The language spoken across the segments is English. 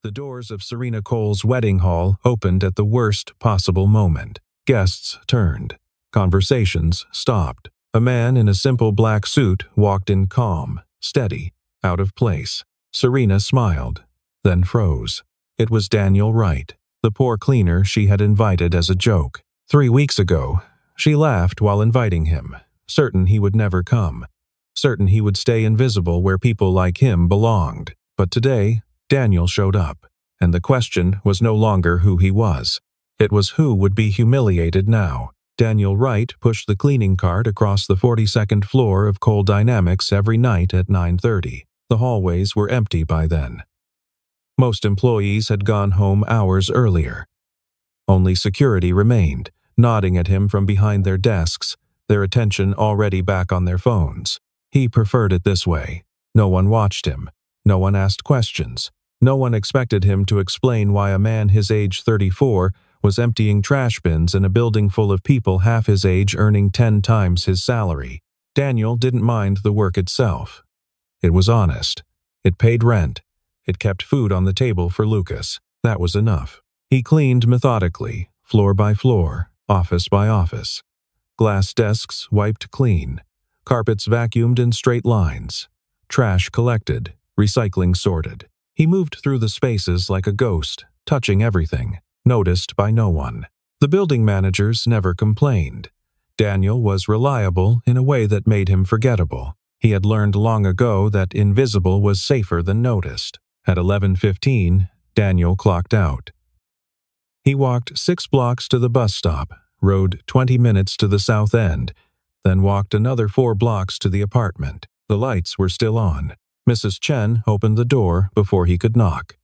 The doors of Serena Cole's wedding hall opened at the worst possible moment. Guests turned. Conversations stopped. A man in a simple black suit walked in calm, steady, out of place. Serena smiled, then froze. It was Daniel Wright, the poor cleaner she had invited as a joke. 3 weeks ago, she laughed while inviting him, certain he would never come, certain he would stay invisible where people like him belonged. But today, Daniel showed up, and the question was no longer who he was. It was who would be humiliated now. Daniel Wright pushed the cleaning cart across the 42nd floor of Cole Dynamics every night at 9:30. The hallways were empty by then. Most employees had gone home hours earlier. Only security remained, nodding at him from behind their desks, their attention already back on their phones. He preferred it this way. No one watched him. No one asked questions. No one expected him to explain why a man his age 34 was emptying trash bins in a building full of people half his age earning 10 times his salary. Daniel didn't mind the work itself. It was honest. It paid rent. It kept food on the table for Lucas. That was enough. He cleaned methodically, floor by floor, office by office. Glass desks wiped clean. Carpets vacuumed in straight lines. Trash collected. Recycling sorted. He moved through the spaces like a ghost, touching everything, noticed by no one. The building managers never complained. Daniel was reliable in a way that made him forgettable. He had learned long ago that invisible was safer than noticed. At 11:15, Daniel clocked out. He walked 6 blocks to the bus stop, rode 20 minutes to the south end, then walked another 4 blocks to the apartment. The lights were still on. Mrs. Chen opened the door before he could knock.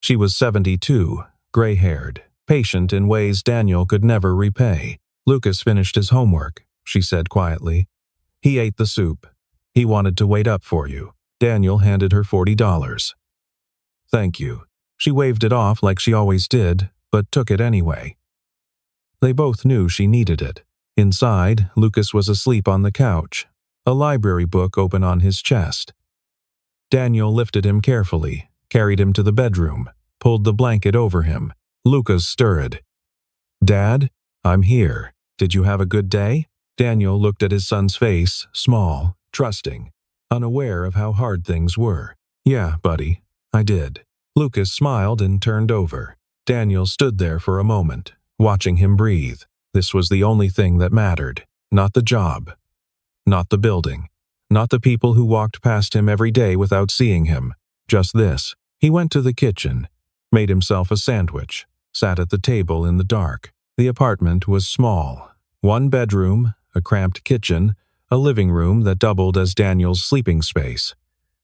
She was 72, gray-haired, patient in ways Daniel could never repay. Lucas finished his homework, she said quietly. He ate the soup. He wanted to wait up for you. Daniel handed her $40. Thank you. She waved it off like she always did, but took it anyway. They both knew she needed it. Inside, Lucas was asleep on the couch, a library book open on his chest. Daniel lifted him carefully, carried him to the bedroom, pulled the blanket over him. Lucas stirred. Dad, I'm here. Did you have a good day? Daniel looked at his son's face, small, trusting, unaware of how hard things were. Yeah, buddy, I did. Lucas smiled and turned over. Daniel stood there for a moment, watching him breathe. This was the only thing that mattered. Not the job. Not the building. Not the people who walked past him every day without seeing him. Just this. He went to the kitchen, made himself a sandwich, sat at the table in the dark. The apartment was small. 1 bedroom, a cramped kitchen, a living room that doubled as Daniel's sleeping space.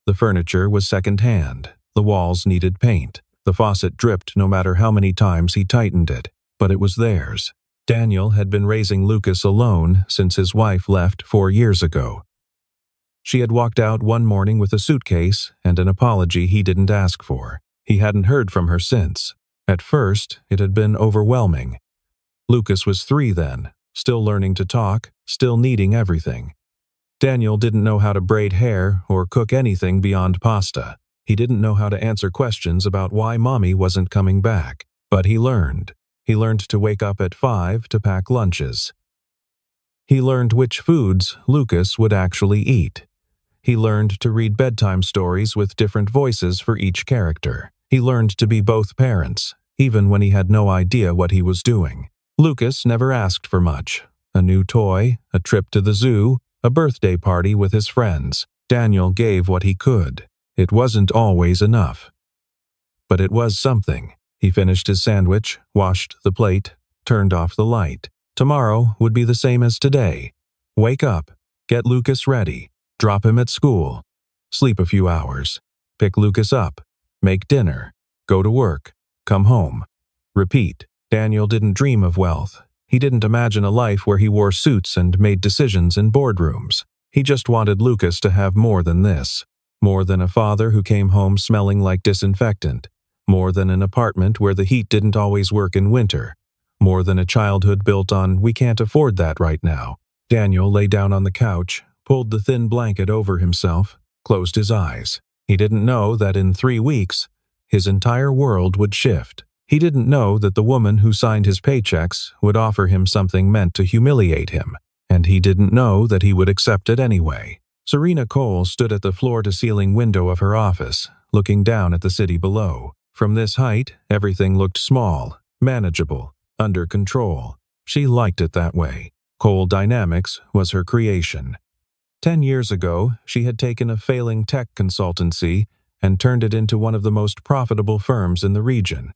The furniture was second-hand. The walls needed paint. The faucet dripped no matter how many times he tightened it. But it was theirs. Daniel had been raising Lucas alone since his wife left 4 years ago. She had walked out one morning with a suitcase and an apology he didn't ask for. He hadn't heard from her since. At first, it had been overwhelming. Lucas was 3 then, still learning to talk, still needing everything. Daniel didn't know how to braid hair or cook anything beyond pasta. He didn't know how to answer questions about why Mommy wasn't coming back. But he learned. He learned to wake up at 5 to pack lunches. He learned which foods Lucas would actually eat. He learned to read bedtime stories with different voices for each character. He learned to be both parents, even when he had no idea what he was doing. Lucas never asked for much. A new toy, a trip to the zoo, a birthday party with his friends. Daniel gave what he could. It wasn't always enough. But it was something. He finished his sandwich, washed the plate, turned off the light. Tomorrow would be the same as today. Wake up, get Lucas ready, drop him at school, sleep a few hours, pick Lucas up, make dinner, go to work, come home. Repeat. Daniel didn't dream of wealth. He didn't imagine a life where he wore suits and made decisions in boardrooms. He just wanted Lucas to have more than this. More than a father who came home smelling like disinfectant. More than an apartment where the heat didn't always work in winter. More than a childhood built on, we can't afford that right now. Daniel lay down on the couch, pulled the thin blanket over himself, closed his eyes. He didn't know that in 3 weeks, his entire world would shift. He didn't know that the woman who signed his paychecks would offer him something meant to humiliate him, and he didn't know that he would accept it anyway. Serena Cole stood at the floor-to-ceiling window of her office, looking down at the city below. From this height, everything looked small, manageable, under control. She liked it that way. Cole Dynamics was her creation. 10 years ago, she had taken a failing tech consultancy and turned it into one of the most profitable firms in the region.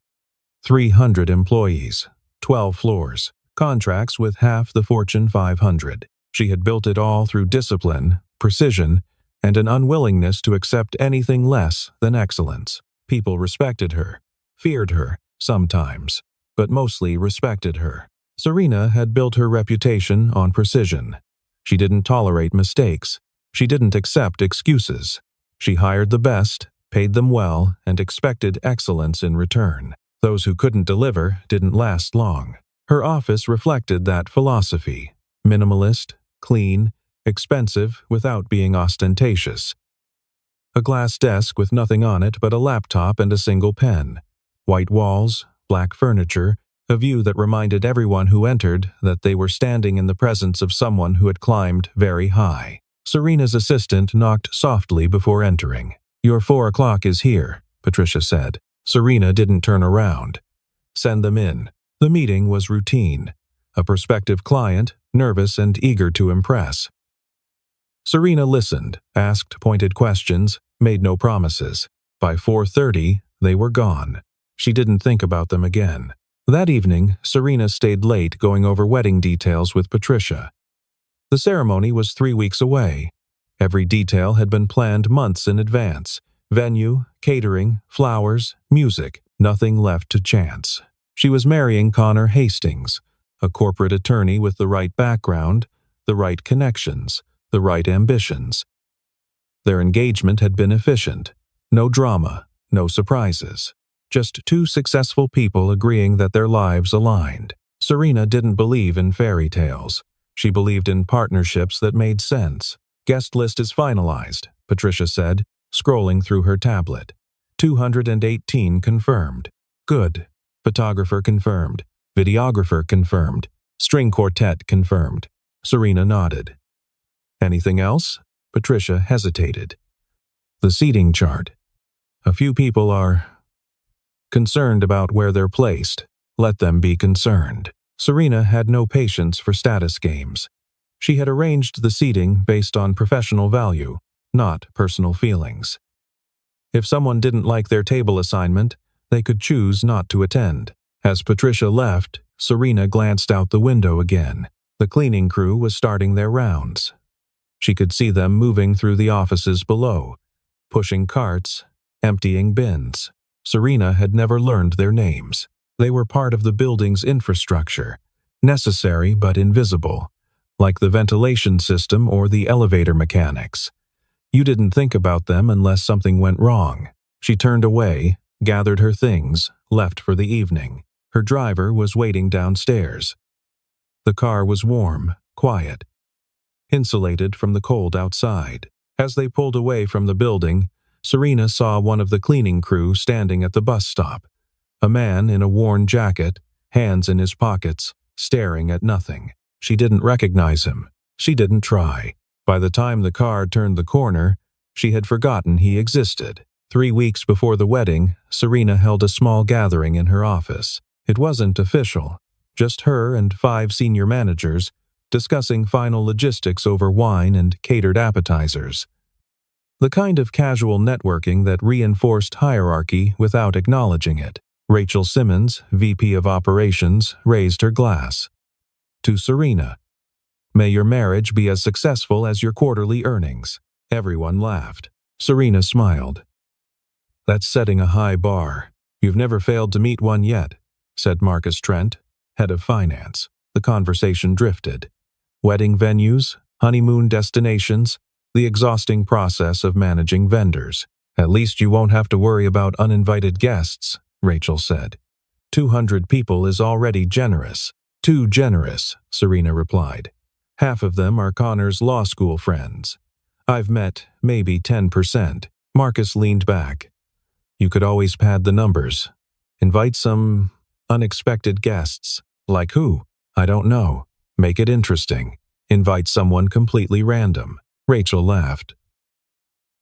300 employees, 12 floors, contracts with half the Fortune 500. She had built it all through discipline, precision, and an unwillingness to accept anything less than excellence. People respected her, feared her, sometimes, but mostly respected her. Serena had built her reputation on precision. She didn't tolerate mistakes. She didn't accept excuses. She hired the best, paid them well, and expected excellence in return. Those who couldn't deliver didn't last long. Her office reflected that philosophy: minimalist, clean, expensive without being ostentatious. A glass desk with nothing on it but a laptop and a single pen. White walls, black furniture, a view that reminded everyone who entered that they were standing in the presence of someone who had climbed very high. Serena's assistant knocked softly before entering. "Your 4 o'clock is here," Patricia said. Serena didn't turn around. "Send them in." The meeting was routine. A prospective client, nervous and eager to impress. Serena listened, asked pointed questions, made no promises. By 4:30, they were gone. She didn't think about them again. That evening, Serena stayed late going over wedding details with Patricia. The ceremony was 3 weeks away. Every detail had been planned months in advance. Venue, catering, flowers, music, nothing left to chance. She was marrying Connor Hastings, a corporate attorney with the right background, the right connections, the right ambitions. Their engagement had been efficient. No drama, no surprises. Just two successful people agreeing that their lives aligned. Serena didn't believe in fairy tales. She believed in partnerships that made sense. "Guest list is finalized," Patricia said, scrolling through her tablet. 218 confirmed. "Good." Photographer confirmed. Videographer confirmed. String quartet confirmed. Serena nodded. "Anything else?" Patricia hesitated. "The seating chart. A few people are concerned about where they're placed. Let them be concerned." Serena had no patience for status games. She had arranged the seating based on professional value, not personal feelings. If someone didn't like their table assignment, they could choose not to attend. As Patricia left, Serena glanced out the window again. The cleaning crew was starting their rounds. She could see them moving through the offices below, pushing carts, emptying bins. Serena had never learned their names. They were part of the building's infrastructure, necessary but invisible, like the ventilation system or the elevator mechanics. You didn't think about them unless something went wrong. She turned away, gathered her things, left for the evening. Her driver was waiting downstairs. The car was warm, quiet, insulated from the cold outside. As they pulled away from the building, Serena saw one of the cleaning crew standing at the bus stop. A man in a worn jacket, hands in his pockets, staring at nothing. She didn't recognize him. She didn't try. By the time the car turned the corner, she had forgotten he existed. 3 weeks before the wedding, Serena held a small gathering in her office. It wasn't official, just her and 5 senior managers discussing final logistics over wine and catered appetizers. The kind of casual networking that reinforced hierarchy without acknowledging it. Rachel Simmons, VP of Operations, raised her glass. To Serena, "May your marriage be as successful as your quarterly earnings." Everyone laughed. Serena smiled. "That's setting a high bar. You've never failed to meet one yet," said Marcus Trent, head of finance. The conversation drifted. Wedding venues, honeymoon destinations, the exhausting process of managing vendors. "At least you won't have to worry about uninvited guests," Rachel said. 200 people is already generous." "Too generous," Serena replied. "Half of them are Connor's law school friends. I've met maybe 10%. Marcus leaned back. You could always pad the numbers. Invite some unexpected guests. Like who? I don't know. Make it interesting. Invite someone completely random. Rachel laughed.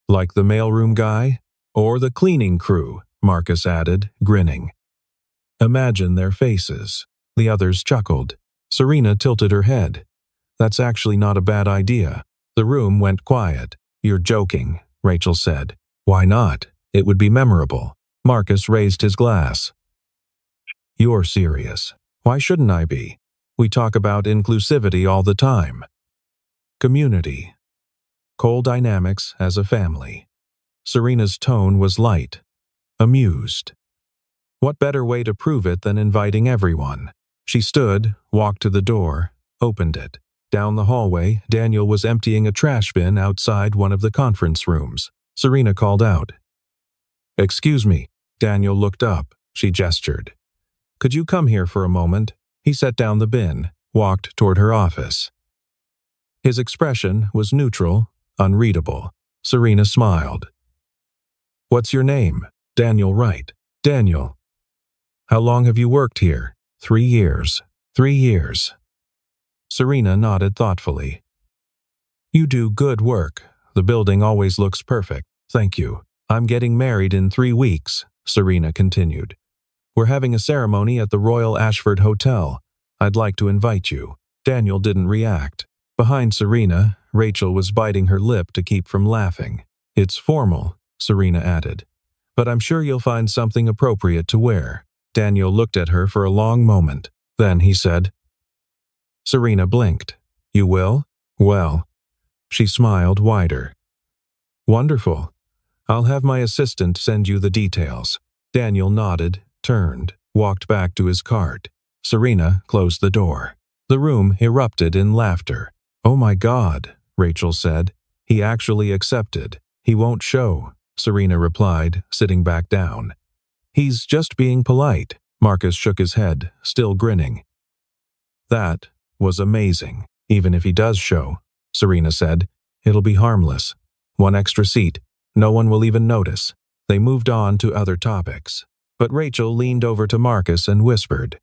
Like the mailroom guy? Or the cleaning crew, Marcus added, grinning. Imagine their faces. The others chuckled. Serena tilted her head. That's actually not a bad idea. The room went quiet. You're joking, Rachel said. Why not? It would be memorable. Marcus raised his glass. You're serious. Why shouldn't I be? We talk about inclusivity all the time. Community. Cole dynamics as a family. Serena's tone was light, amused. What better way to prove it than inviting everyone? She stood, walked to the door, opened it. Down the hallway, Daniel was emptying a trash bin outside one of the conference rooms. Serena called out. Excuse me. Daniel looked up. She gestured. Could you come here for a moment? He set down the bin, walked toward her office. His expression was neutral, unreadable. Serena smiled. What's your name? Daniel Wright. Daniel. How long have you worked here? 3 years. 3 years. Serena nodded thoughtfully. You do good work. The building always looks perfect. Thank you. I'm getting married in 3 weeks, Serena continued. We're having a ceremony at the Royal Ashford Hotel. I'd like to invite you. Daniel didn't react. Behind Serena, Rachel was biting her lip to keep from laughing. It's formal, Serena added. But I'm sure you'll find something appropriate to wear. Daniel looked at her for a long moment. Then he said. Serena blinked. You will? Well. She smiled wider. Wonderful. I'll have my assistant send you the details. Daniel nodded, turned, walked back to his cart. Serena closed the door. The room erupted in laughter. Oh my God, Rachel said. He actually accepted. He won't show, Serena replied, sitting back down. He's just being polite. Marcus shook his head, still grinning. That was amazing. Even if he does show, Serena said, it'll be harmless. 1 extra seat. No one will even notice. They moved on to other topics. But Rachel leaned over to Marcus and whispered.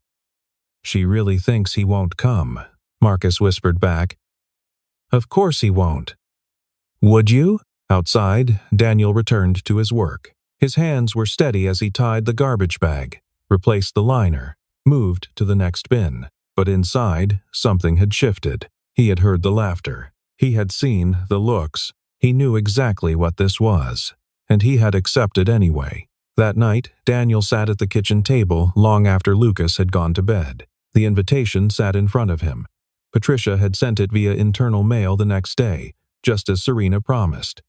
She really thinks he won't come, Marcus whispered back. Of course he won't. Would you? Outside, Daniel returned to his work. His hands were steady as he tied the garbage bag, replaced the liner, moved to the next bin. But inside, something had shifted. He had heard the laughter. He had seen the looks. He knew exactly what this was, and he had accepted anyway. That night, Daniel sat at the kitchen table long after Lucas had gone to bed. The invitation sat in front of him. Patricia had sent it via internal mail the next day, just as Serena promised.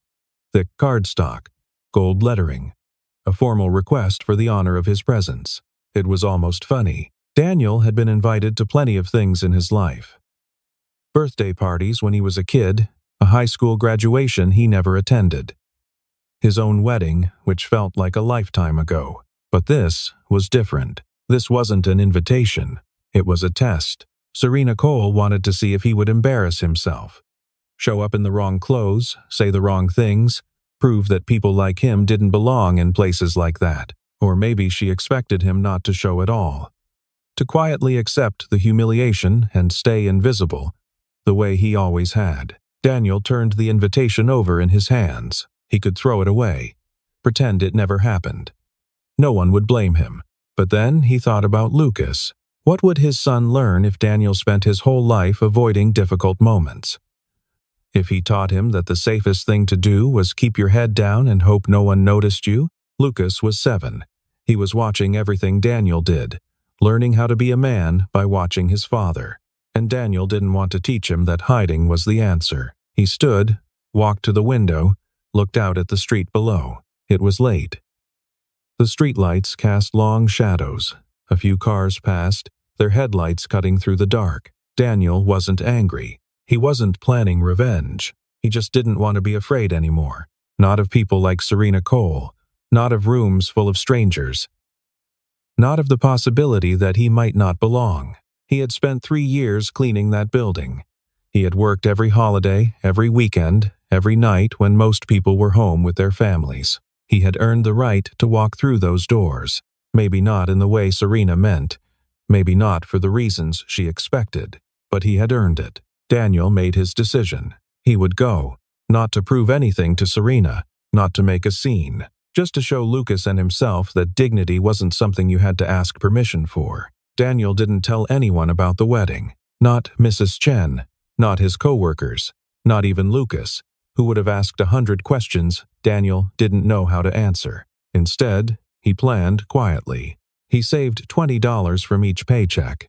Thick cardstock, gold lettering, a formal request for the honor of his presence. It was almost funny. Daniel had been invited to plenty of things in his life. Birthday parties when he was a kid, a high school graduation he never attended. His own wedding, which felt like a lifetime ago. But this was different. This wasn't an invitation. It was a test. Serena Cole wanted to see if he would embarrass himself. Show up in the wrong clothes, say the wrong things, prove that people like him didn't belong in places like that. Or maybe she expected him not to show at all. To quietly accept the humiliation and stay invisible, the way he always had. Daniel turned the invitation over in his hands. He could throw it away, pretend it never happened. No one would blame him. But then he thought about Lucas. What would his son learn if Daniel spent his whole life avoiding difficult moments? If he taught him that the safest thing to do was keep your head down and hope no one noticed you? Lucas was 7. He was watching everything Daniel did, learning how to be a man by watching his father. And Daniel didn't want to teach him that hiding was the answer. He stood, walked to the window, looked out at the street below. It was late. The streetlights cast long shadows. A few cars passed, their headlights cutting through the dark. Daniel wasn't angry. He wasn't planning revenge. He just didn't want to be afraid anymore. Not of people like Serena Cole. Not of rooms full of strangers. Not of the possibility that he might not belong. He had spent 3 years cleaning that building. He had worked every holiday, every weekend, every night when most people were home with their families. He had earned the right to walk through those doors. Maybe not in the way Serena meant. Maybe not for the reasons she expected. But he had earned it. Daniel made his decision. He would go. Not to prove anything to Serena. Not to make a scene. Just to show Lucas and himself that dignity wasn't something you had to ask permission for. Daniel didn't tell anyone about the wedding. Not Mrs. Chen. Not his co-workers. Not even Lucas, who would have asked 100 questions Daniel didn't know how to answer. Instead, he planned quietly. He saved $20 from each paycheck.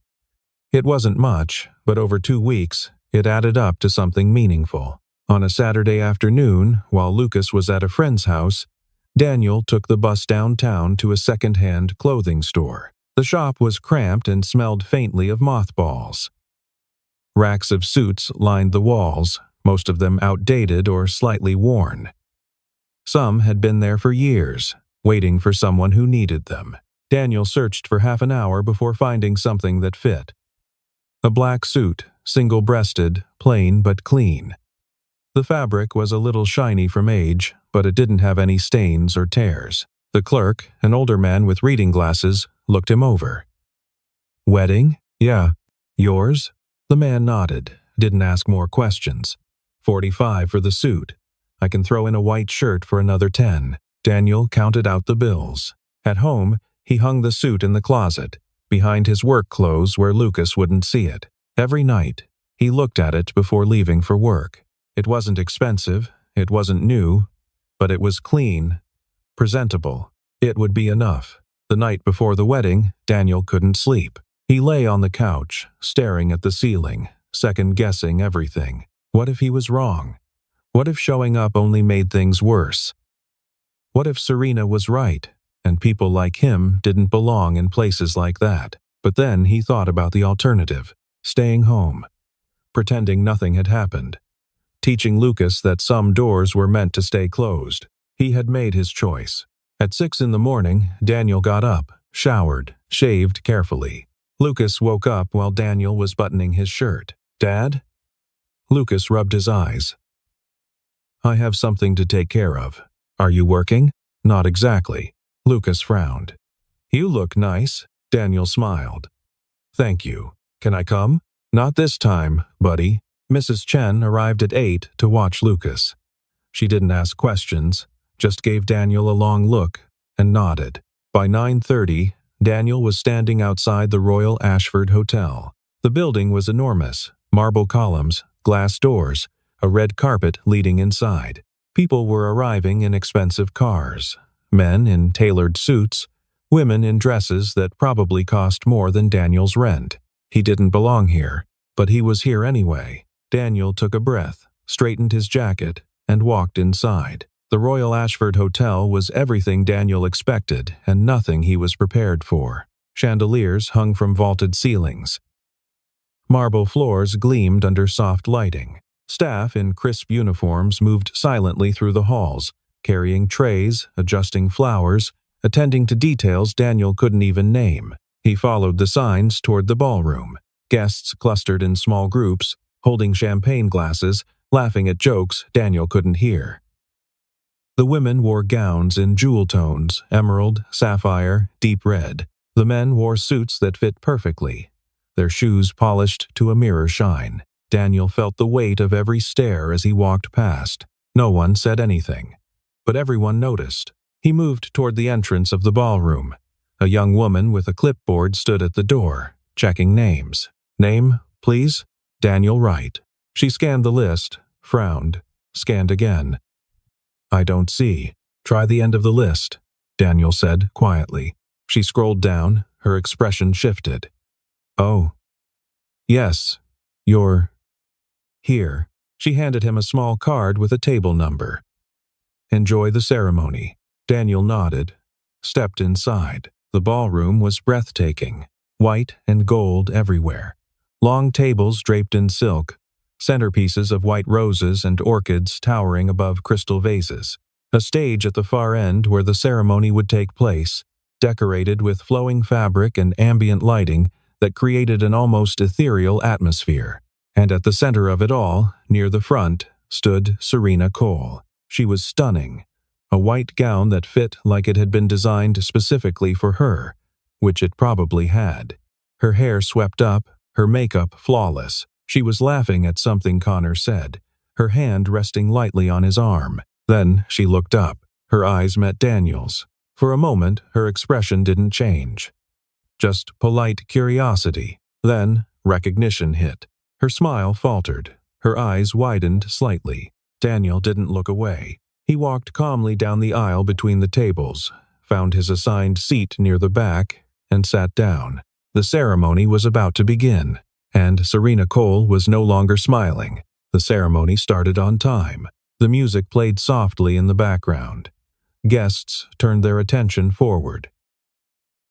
It wasn't much, but over 2 weeks, it added up to something meaningful. On a Saturday afternoon, while Lucas was at a friend's house, Daniel took the bus downtown to a second-hand clothing store. The shop was cramped and smelled faintly of mothballs. Racks of suits lined the walls, most of them outdated or slightly worn. Some had been there for years, waiting for someone who needed them. Daniel searched for half an hour before finding something that fit. A black suit, single-breasted, plain but clean. The fabric was a little shiny from age, but it didn't have any stains or tears. The clerk, an older man with reading glasses, looked him over. "Wedding? Yeah. Yours?" The man nodded, didn't ask more questions. $45 for the suit. I can throw in a white shirt for another 10. Daniel counted out the bills. At home, he hung the suit in the closet, behind his work clothes where Lucas wouldn't see it. Every night, he looked at it before leaving for work. It wasn't expensive, it wasn't new, but it was clean, presentable. It would be enough. The night before the wedding, Daniel couldn't sleep. He lay on the couch, staring at the ceiling, second-guessing everything. What if he was wrong? What if showing up only made things worse? What if Serena was right, and people like him didn't belong in places like that? But then he thought about the alternative, staying home, pretending nothing had happened, teaching Lucas that some doors were meant to stay closed. He had made his choice. At 6 in the morning, Daniel got up, showered, shaved carefully. Lucas woke up while Daniel was buttoning his shirt. "Dad?" Lucas rubbed his eyes. "I have something to take care of. Are you working?" "Not exactly." Lucas frowned. "You look nice." Daniel smiled. "Thank you. Can I come?" "Not this time, buddy." Mrs. Chen arrived at 8 to watch Lucas. She didn't ask questions, just gave Daniel a long look and nodded. By 9:30, Daniel was standing outside the Royal Ashford Hotel. The building was enormous, marble columns, glass doors, a red carpet leading inside. People were arriving in expensive cars, men in tailored suits, women in dresses that probably cost more than Daniel's rent. He didn't belong here, but he was here anyway. Daniel took a breath, straightened his jacket, and walked inside. The Royal Ashford Hotel was everything Daniel expected and nothing he was prepared for. Chandeliers hung from vaulted ceilings. Marble floors gleamed under soft lighting. Staff in crisp uniforms moved silently through the halls, carrying trays, adjusting flowers, attending to details Daniel couldn't even name. He followed the signs toward the ballroom. Guests clustered in small groups, holding champagne glasses, laughing at jokes Daniel couldn't hear. The women wore gowns in jewel tones, emerald, sapphire, deep red. The men wore suits that fit perfectly, their shoes polished to a mirror shine. Daniel felt the weight of every stare as he walked past. No one said anything, but everyone noticed. He moved toward the entrance of the ballroom. A young woman with a clipboard stood at the door, checking names. "Name, please?" "Daniel Wright." She scanned the list, frowned, scanned again. "I don't see." "Try the end of the list," Daniel said quietly. She scrolled down, her expression shifted. "Oh. Yes. You're here." She handed him a small card with a table number. "Enjoy the ceremony." Daniel nodded, stepped inside. The ballroom was breathtaking, white and gold everywhere. Long tables draped in silk, centerpieces of white roses and orchids towering above crystal vases. A stage at the far end where the ceremony would take place, decorated with flowing fabric and ambient lighting that created an almost ethereal atmosphere. And at the center of it all, near the front, stood Serena Cole. She was stunning, a white gown that fit like it had been designed specifically for her, which it probably had. Her hair swept up, her makeup flawless. She was laughing at something Connor said, her hand resting lightly on his arm. Then she looked up. Her eyes met Daniel's. For a moment, her expression didn't change. Just polite curiosity. Then, recognition hit. Her smile faltered. Her eyes widened slightly. Daniel didn't look away. He walked calmly down the aisle between the tables, found his assigned seat near the back, and sat down. The ceremony was about to begin, and Serena Cole was no longer smiling. The ceremony started on time. The music played softly in the background. Guests turned their attention forward.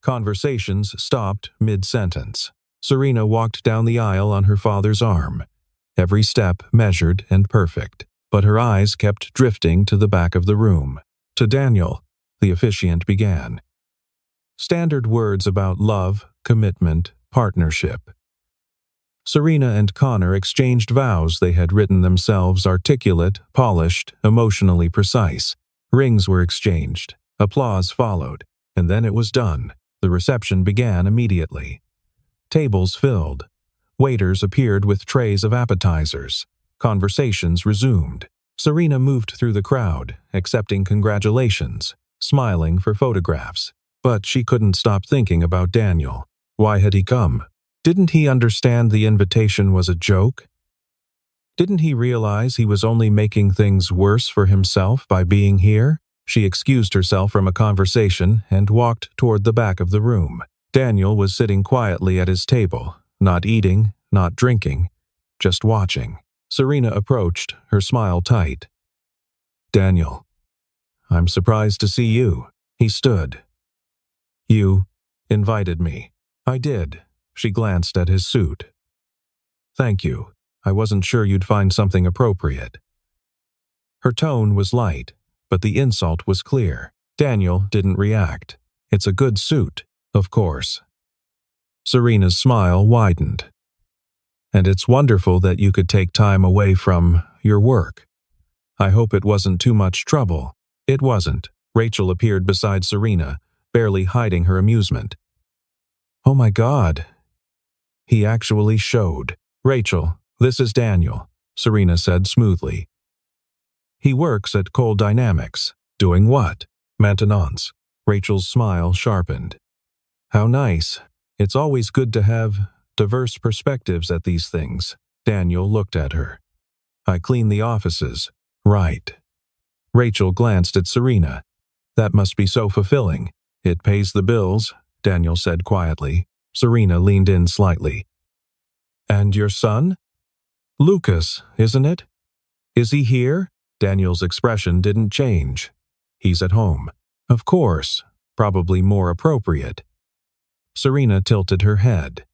Conversations stopped mid-sentence. Serena walked down the aisle on her father's arm, every step measured and perfect, but her eyes kept drifting to the back of the room. To Daniel, the officiant began. Standard words about love, commitment, partnership. Serena and Connor exchanged vows they had written themselves, articulate, polished, emotionally precise. Rings were exchanged. Applause followed. And then it was done. The reception began immediately. Tables filled. Waiters appeared with trays of appetizers. Conversations resumed. Serena moved through the crowd, accepting congratulations, smiling for photographs. But she couldn't stop thinking about Daniel. Why had he come? Didn't he understand the invitation was a joke? Didn't he realize he was only making things worse for himself by being here? She excused herself from a conversation and walked toward the back of the room. Daniel was sitting quietly at his table, not eating, not drinking, just watching. Serena approached, her smile tight. "Daniel, I'm surprised to see you." He stood. "You invited me." "I did." She glanced at his suit. "Thank you. I wasn't sure you'd find something appropriate." Her tone was light, but the insult was clear. Daniel didn't react. "It's a good suit, of course." Serena's smile widened. "And it's wonderful that you could take time away from your work. I hope it wasn't too much trouble." It wasn't. Rachel appeared beside Serena, barely hiding her amusement. "Oh my God." He actually showed. "Rachel, this is Daniel," Serena said smoothly. "He works at Cole Dynamics." "Doing what?" "Maintenance." Rachel's smile sharpened. "How nice. It's always good to have diverse perspectives at these things." Daniel looked at her. "I clean the offices." "Right." Rachel glanced at Serena. "That must be so fulfilling." "It pays the bills," Daniel said quietly. Serena leaned in slightly. "And your son?" "Lucas, isn't it?" "Is he here?" Daniel's expression didn't change. "He's at home." "Of course. Probably more appropriate." Serena tilted her head.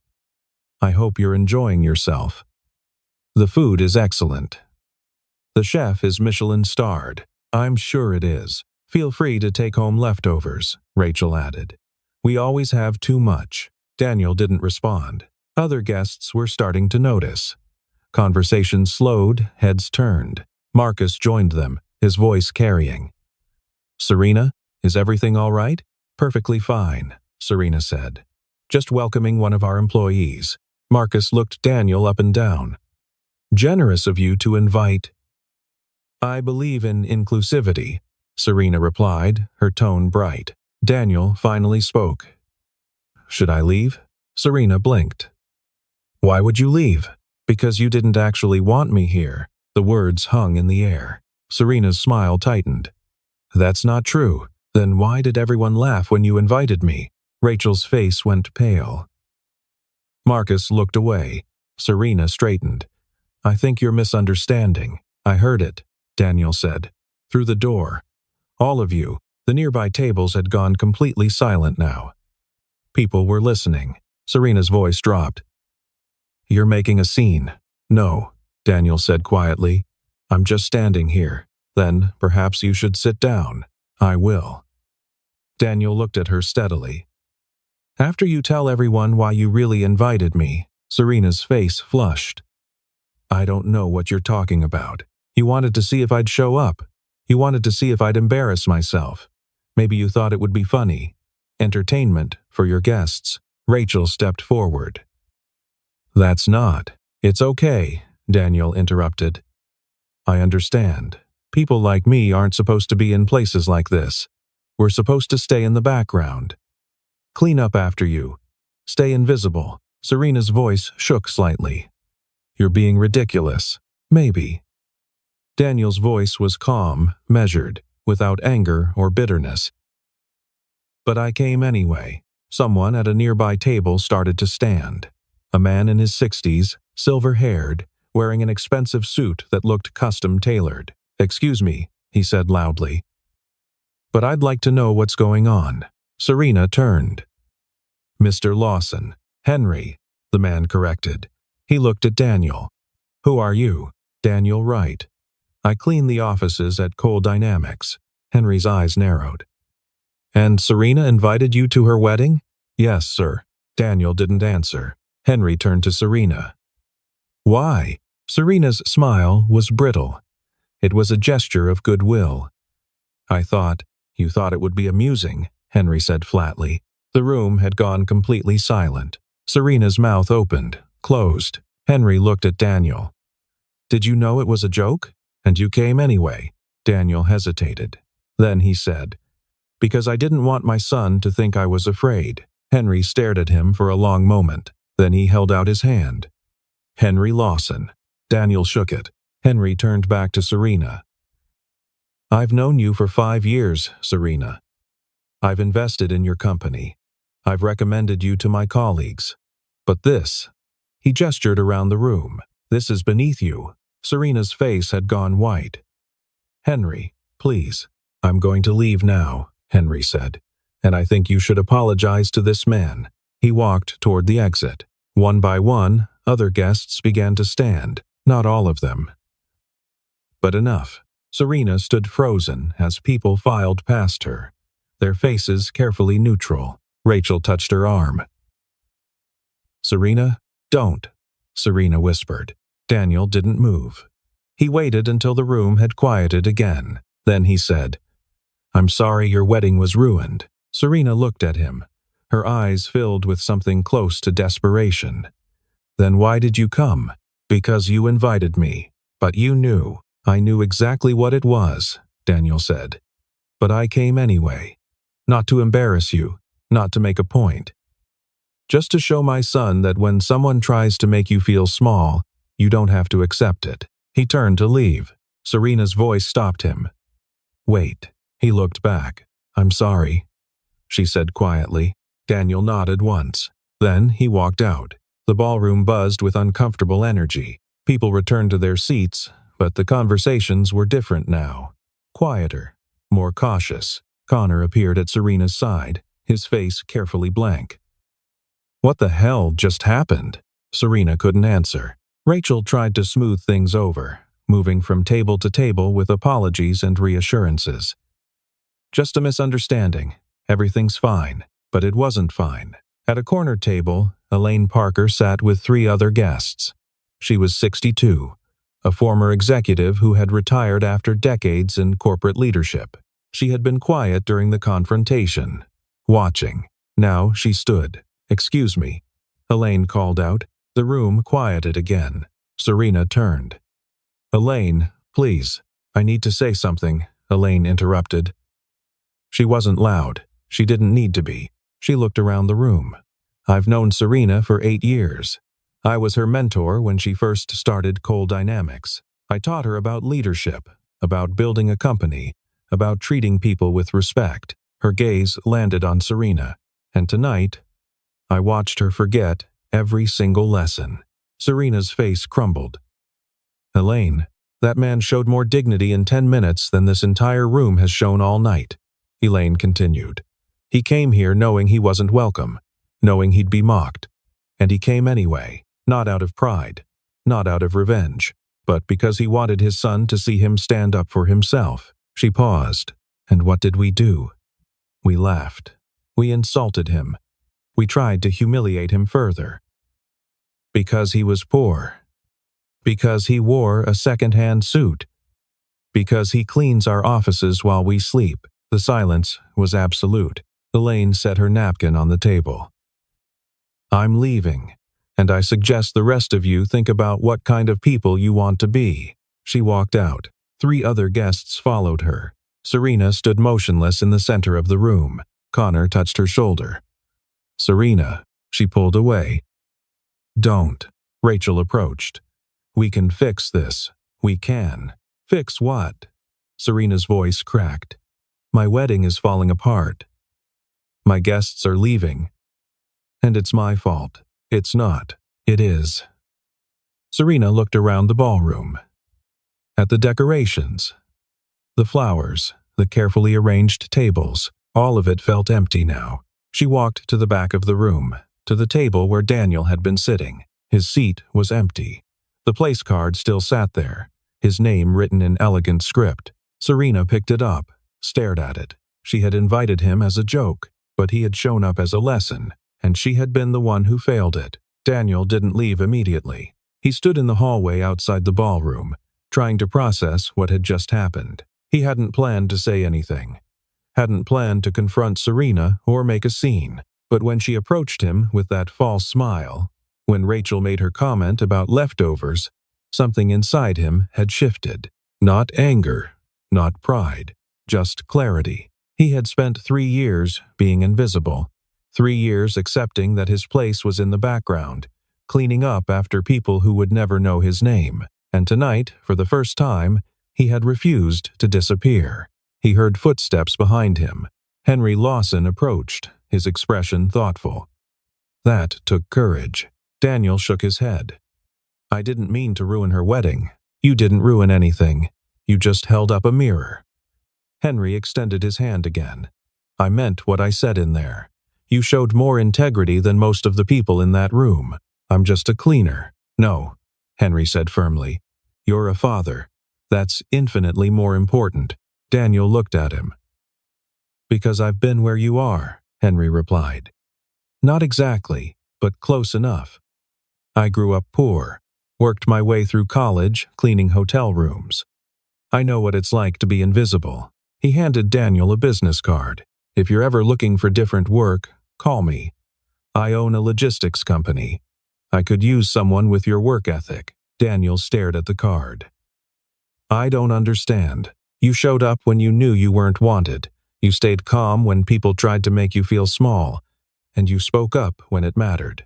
"I hope you're enjoying yourself." "The food is excellent." "The chef is Michelin-starred." "I'm sure it is. Feel free to take home leftovers," Rachel added. "We always have too much." Daniel didn't respond. Other guests were starting to notice. Conversation slowed, heads turned. Marcus joined them, his voice carrying. "Serena, is everything all right?" "Perfectly fine," Serena said. "Just welcoming one of our employees." Marcus looked Daniel up and down. "Generous of you to invite." "I believe in inclusivity," Serena replied, her tone bright. Daniel finally spoke. "Should I leave?" Serena blinked. "Why would you leave?" "Because you didn't actually want me here." The words hung in the air. Serena's smile tightened. "That's not true. Then why did everyone laugh when you invited me?" Rachel's face went pale. Marcus looked away. Serena straightened. "I think you're misunderstanding." "I heard it," Daniel said. "Through the door. All of you." The nearby tables had gone completely silent now. People were listening. Serena's voice dropped. "You're making a scene." "No," Daniel said quietly. "I'm just standing here. Then perhaps you should sit down." "I will." Daniel looked at her steadily. "After you tell everyone why you really invited me," Serena's face flushed. "I don't know what you're talking about. You wanted to see if I'd show up. You wanted to see if I'd embarrass myself. Maybe you thought it would be funny. Entertainment for your guests. Rachel stepped forward. That's not. It's okay, Daniel interrupted. I understand. People like me aren't supposed to be in places like this. We're supposed to stay in the background. Clean up after you. Stay invisible. Serena's voice shook slightly. You're being ridiculous. Maybe. Daniel's voice was calm, measured, without anger or bitterness. But I came anyway. Someone at a nearby table started to stand. A man in his 60s, silver-haired, wearing an expensive suit that looked custom-tailored. Excuse me, he said loudly. But I'd like to know what's going on. Serena turned. Mr. Lawson. Henry, the man corrected. He looked at Daniel. Who are you? Daniel Wright. I clean the offices at Cole Dynamics. Henry's eyes narrowed. And Serena invited you to her wedding? Yes, sir. Daniel didn't answer. Henry turned to Serena. Why? Serena's smile was brittle. It was a gesture of goodwill. You thought it would be amusing, Henry said flatly. The room had gone completely silent. Serena's mouth opened, closed. Henry looked at Daniel. Did you know it was a joke? And you came anyway? Daniel hesitated. Then he said, Because I didn't want my son to think I was afraid. Henry stared at him for a long moment. Then he held out his hand. Henry Lawson. Daniel shook it. Henry turned back to Serena. I've known you for 5 years, Serena. I've invested in your company. I've recommended you to my colleagues. But this, he gestured around the room, this is beneath you. Serena's face had gone white. Henry, please. I'm going to leave now, Henry said. And I think you should apologize to this man. He walked toward the exit. One by one, other guests began to stand, not all of them. But enough. Serena stood frozen as people filed past her, their faces carefully neutral. Rachel touched her arm. Serena, don't, Serena whispered. Daniel didn't move. He waited until the room had quieted again. Then he said, I'm sorry your wedding was ruined. Serena looked at him, her eyes filled with something close to desperation. Then why did you come? Because you invited me. But you knew. I knew exactly what it was, Daniel said. But I came anyway. Not to embarrass you, not to make a point. Just to show my son that when someone tries to make you feel small, you don't have to accept it. He turned to leave. Serena's voice stopped him. Wait. He looked back. I'm sorry, she said quietly. Daniel nodded once. Then he walked out. The ballroom buzzed with uncomfortable energy. People returned to their seats, but the conversations were different now. Quieter, more cautious. Connor appeared at Serena's side, his face carefully blank. What the hell just happened? Serena couldn't answer. Rachel tried to smooth things over, moving from table to table with apologies and reassurances. Just a misunderstanding. Everything's fine. But it wasn't fine. At a corner table, Elaine Parker sat with 3 other guests. She was 62, a former executive who had retired after decades in corporate leadership. She had been quiet during the confrontation, watching. Now she stood. Excuse me, Elaine called out. The room quieted again. Serena turned. Elaine, please. I need to say something, Elaine interrupted. She wasn't loud. She didn't need to be. She looked around the room. I've known Serena for 8 years. I was her mentor when she first started Cole Dynamics. I taught her about leadership, about building a company, about treating people with respect. Her gaze landed on Serena, and tonight, I watched her forget every single lesson. Serena's face crumbled. Elaine, that man showed more dignity in 10 minutes than this entire room has shown all night, Elaine continued. He came here knowing he wasn't welcome, knowing he'd be mocked. And he came anyway, not out of pride, not out of revenge, but because he wanted his son to see him stand up for himself. She paused. And what did we do? We laughed. We insulted him. We tried to humiliate him further. Because he was poor. Because he wore a second-hand suit. Because he cleans our offices while we sleep. The silence was absolute. Elaine set her napkin on the table. I'm leaving, and I suggest the rest of you think about what kind of people you want to be. She walked out. 3 other guests followed her. Serena stood motionless in the center of the room. Connor touched her shoulder. Serena, she pulled away. Don't. Rachel approached. We can fix this. We can. Fix what? Serena's voice cracked. My wedding is falling apart. My guests are leaving. And it's my fault. It's not. It is. Serena looked around the ballroom. At the decorations. The flowers, the carefully arranged tables, all of it felt empty now. She walked to the back of the room, to the table where Daniel had been sitting. His seat was empty. The place card still sat there, his name written in elegant script. Serena picked it up, stared at it. She had invited him as a joke, but he had shown up as a lesson, and she had been the one who failed it. Daniel didn't leave immediately. He stood in the hallway outside the ballroom, trying to process what had just happened. He hadn't planned to say anything, hadn't planned to confront Serena or make a scene, but when she approached him with that false smile, when Rachel made her comment about leftovers, something inside him had shifted. Not anger, not pride, just clarity. He had spent 3 years being invisible, 3 years accepting that his place was in the background, cleaning up after people who would never know his name. And tonight, for the first time, he had refused to disappear. He heard footsteps behind him. Henry Lawson approached, his expression thoughtful. That took courage. Daniel shook his head. I didn't mean to ruin her wedding. You didn't ruin anything. You just held up a mirror. Henry extended his hand again. I meant what I said in there. You showed more integrity than most of the people in that room. I'm just a cleaner. No, Henry said firmly. You're a father. That's infinitely more important. Daniel looked at him. Because I've been where you are, Henry replied. Not exactly, but close enough. I grew up poor, worked my way through college, cleaning hotel rooms. I know what it's like to be invisible. He handed Daniel a business card. If you're ever looking for different work, call me. I own a logistics company. I could use someone with your work ethic. Daniel stared at the card. I don't understand. You showed up when you knew you weren't wanted. You stayed calm when people tried to make you feel small. And you spoke up when it mattered.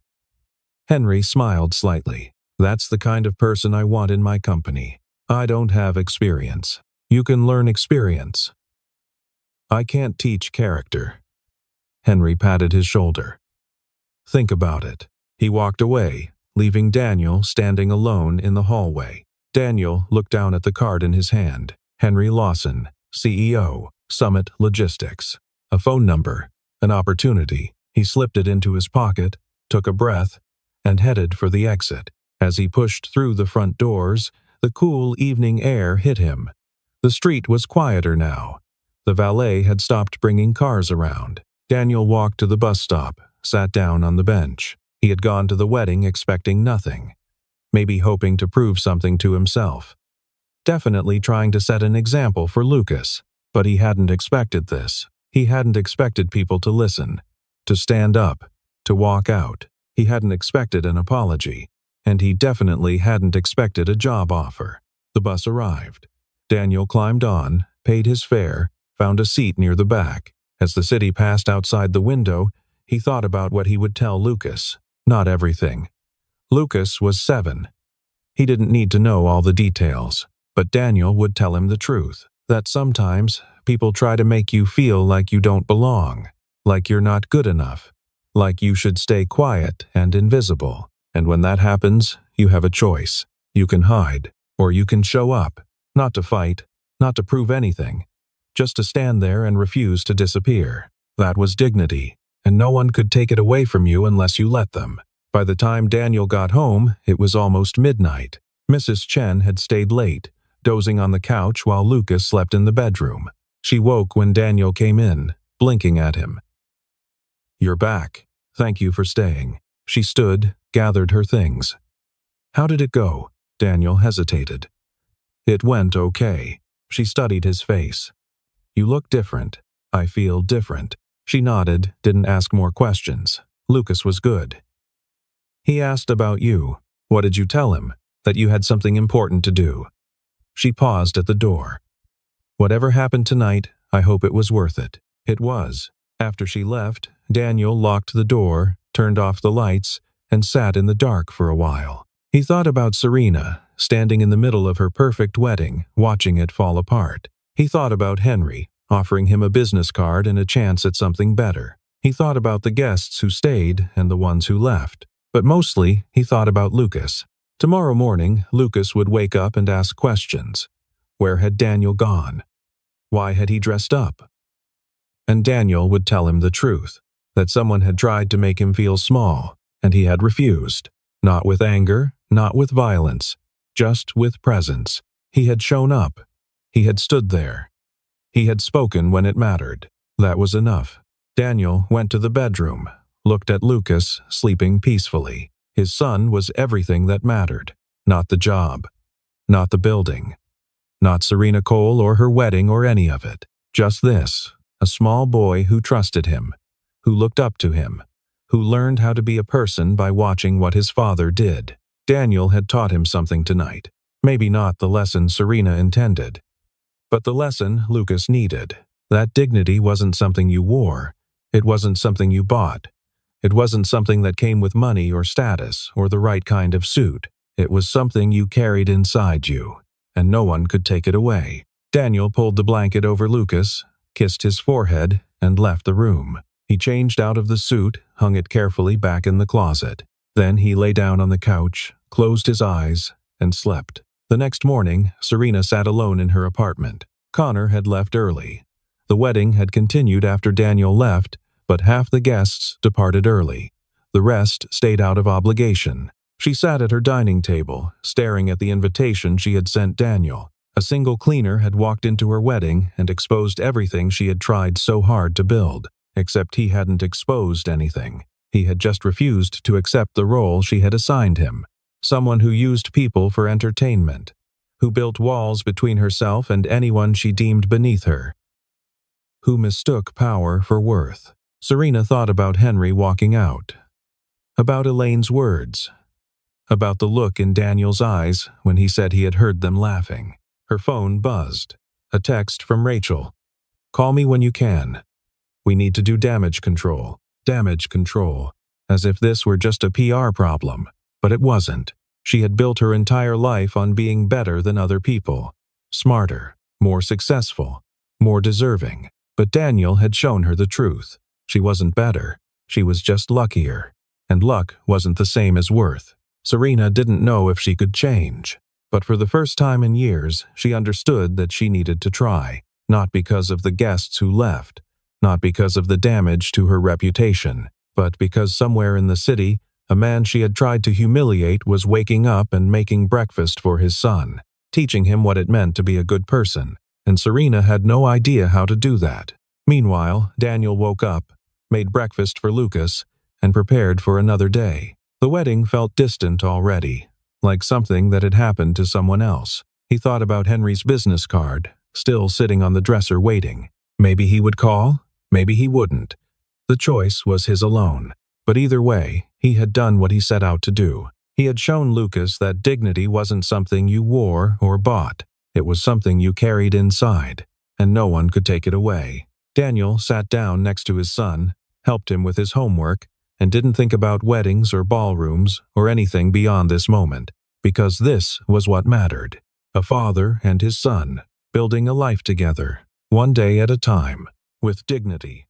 Henry smiled slightly. That's the kind of person I want in my company. I don't have experience. You can learn experience. I can't teach character. Henry patted his shoulder. Think about it. He walked away, leaving Daniel standing alone in the hallway. Daniel looked down at the card in his hand. Henry Lawson, CEO, Summit Logistics. A phone number, an opportunity. He slipped it into his pocket, took a breath, and headed for the exit. As he pushed through the front doors, the cool evening air hit him. The street was quieter now. The valet had stopped bringing cars around. Daniel walked to the bus stop, sat down on the bench. He had gone to the wedding expecting nothing, maybe hoping to prove something to himself. Definitely trying to set an example for Lucas, but he hadn't expected this. He hadn't expected people to listen, to stand up, to walk out. He hadn't expected an apology, and he definitely hadn't expected a job offer. The bus arrived. Daniel climbed on, paid his fare, found a seat near the back. As the city passed outside the window, he thought about what he would tell Lucas. Not everything. Lucas was 7. He didn't need to know all the details, but Daniel would tell him the truth, that sometimes people try to make you feel like you don't belong, like you're not good enough, like you should stay quiet and invisible. And when that happens, you have a choice. You can hide, or you can show up, not to fight, not to prove anything, just to stand there and refuse to disappear. That was dignity, and no one could take it away from you unless you let them. By the time Daniel got home, it was almost midnight. Mrs. Chen had stayed late, dozing on the couch while Lucas slept in the bedroom. She woke when Daniel came in, blinking at him. You're back. Thank you for staying. She stood, gathered her things. How did it go? Daniel hesitated. It went okay. She studied his face. "You look different. I feel different." She nodded, didn't ask more questions. Lucas was good. "He asked about you. What did you tell him? That you had something important to do?" She paused at the door. "Whatever happened tonight, I hope it was worth it." It was. After she left, Daniel locked the door, turned off the lights, and sat in the dark for a while. He thought about Serena, standing in the middle of her perfect wedding, watching it fall apart. He thought about Henry, offering him a business card and a chance at something better. He thought about the guests who stayed and the ones who left. But mostly, he thought about Lucas. Tomorrow morning, Lucas would wake up and ask questions. Where had Daniel gone? Why had he dressed up? And Daniel would tell him the truth, that someone had tried to make him feel small, and he had refused. Not with anger, not with violence, just with presence. He had shown up. He had stood there. He had spoken when it mattered. That was enough. Daniel went to the bedroom, looked at Lucas sleeping peacefully. His son was everything that mattered. Not the job. Not the building. Not Serena Cole or her wedding or any of it. Just this, a small boy who trusted him, who looked up to him, who learned how to be a person by watching what his father did. Daniel had taught him something tonight. Maybe not the lesson Serena intended, but the lesson Lucas needed. That dignity wasn't something you wore. It wasn't something you bought. It wasn't something that came with money or status or the right kind of suit. It was something you carried inside you, and no one could take it away. Daniel pulled the blanket over Lucas, kissed his forehead, and left the room. He changed out of the suit, hung it carefully back in the closet. Then he lay down on the couch, closed his eyes, and slept. The next morning, Serena sat alone in her apartment. Connor had left early. The wedding had continued after Daniel left, but half the guests departed early. The rest stayed out of obligation. She sat at her dining table, staring at the invitation she had sent Daniel. A single cleaner had walked into her wedding and exposed everything she had tried so hard to build. Except he hadn't exposed anything. He had just refused to accept the role she had assigned him. Someone who used people for entertainment, who built walls between herself and anyone she deemed beneath her, who mistook power for worth. Serena thought about Henry walking out, about Elaine's words, about the look in Daniel's eyes when he said he had heard them laughing. Her phone buzzed. A text from Rachel. "Call me when you can. We need to do damage control." Damage control. As if this were just a PR problem. But it wasn't. She had built her entire life on being better than other people. Smarter, more successful, more deserving. But Daniel had shown her the truth. She wasn't better. She was just luckier. And luck wasn't the same as worth. Serena didn't know if she could change. But for the first time in years, she understood that she needed to try. Not because of the guests who left. Not because of the damage to her reputation, but because somewhere in the city, a man she had tried to humiliate was waking up and making breakfast for his son, teaching him what it meant to be a good person, and Serena had no idea how to do that. Meanwhile, Daniel woke up, made breakfast for Lucas, and prepared for another day. The wedding felt distant already, like something that had happened to someone else. He thought about Henry's business card, still sitting on the dresser waiting. Maybe he would call. Maybe he wouldn't. The choice was his alone. But either way, he had done what he set out to do. He had shown Lucas that dignity wasn't something you wore or bought. It was something you carried inside, and no one could take it away. Daniel sat down next to his son, helped him with his homework, and didn't think about weddings or ballrooms or anything beyond this moment, because this was what mattered. A father and his son, building a life together, one day at a time. With dignity.